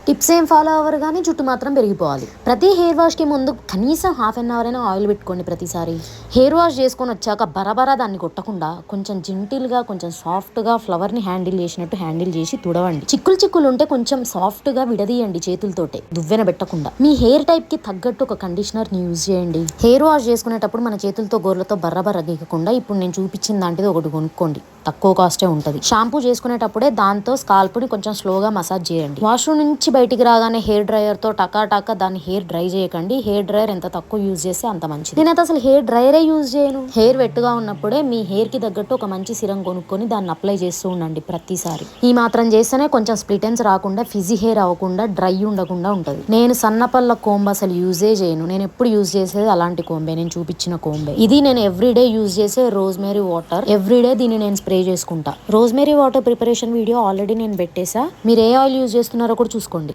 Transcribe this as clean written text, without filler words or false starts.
Tips ఏం follow అవ్వరు కానీ జుట్టు మాత్రం పెరిగిపోవాలి. ప్రతి హెయిర్ వాష్కి ముందు కనీసం హాఫ్ అన్ అవర్ అయినా ఆయిల్ పెట్టుకోండి. ప్రతిసారి హెయిర్ వాష్ చేసుకొని వచ్చాక బరబరా దాన్ని కొట్టకుండా కొంచెం జెంటిల్గా, కొంచెం సాఫ్ట్గా ఫ్లవర్ని హ్యాండిల్ చేసినట్టు హ్యాండిల్ చేసి తుడవండి. చిక్కులు ఉంటే కొంచెం సాఫ్ట్గా విడదీయండి చేతులతోటే, దువ్వెన పెట్టకుండా. మీ హెయిర్ టైప్కి తగ్గట్టు ఒక కండిషనర్ని యూజ్ చేయండి. హెయిర్ వాష్ చేసుకునేటప్పుడు మన చేతులతో గోర్లతో బర్రబర్ర గీకకుండా ఇప్పుడు నేను చూపించిన దాంట్లో ఒకటి కొనుక్కోండి, తక్కువ కాస్టే ఉంటుంది. షాంపూ చేసుకునేటప్పుడే దాంతో స్కాల్ప్ని కొంచెం స్లోగా మసాజ్ చేయండి. వాష్రూమ్ నుంచి బయటికి రాగానే హెయిర్ డ్రైయర్ తో టకా దాన్ని హెయిర్ డ్రై చేయకండి. హెయిర్ డ్రైయర్ ఎంత తక్కువ యూజ్ చేస్తే అంత మంచిది. నేనైతే అసలు హెయిర్ డ్రైయరే యూజ్ చేయను. హెయిర్ వెట్టుగా ఉన్నప్పుడే మీ హెయిర్ కి తగ్గట్టు ఒక మంచి సిరం కొనుక్కొని దాన్ని అప్లై చేస్తూ ఉండండి ప్రతిసారి. ఈ మాత్రం చేస్తేనే కొంచెం స్ప్లిటెన్స్ రాకుండా, ఫిజీ హెయిర్ అవ్వకుండా, డ్రై ఉండకుండా ఉంటది. నేను సన్నపల్ల కోంబ్ అసలు యూజే చేయను. నేను ఎప్పుడు యూజ్ చేసేది అలాంటి కోంబే, నేను చూపించిన కోంబే. ఇది నేను ఎవ్రీడే యూజ్ చేసే రోజ్మేరీ వాటర్. ఎవ్రీడే దీన్ని నేను స్ప్రే చేసుకుంటా. Rosemary water preparation video already నేను పెట్టేసా. మీరు ఏ ఆయిల్ యూజ్ చేస్తున్నారో కూడా చూసుకోండి.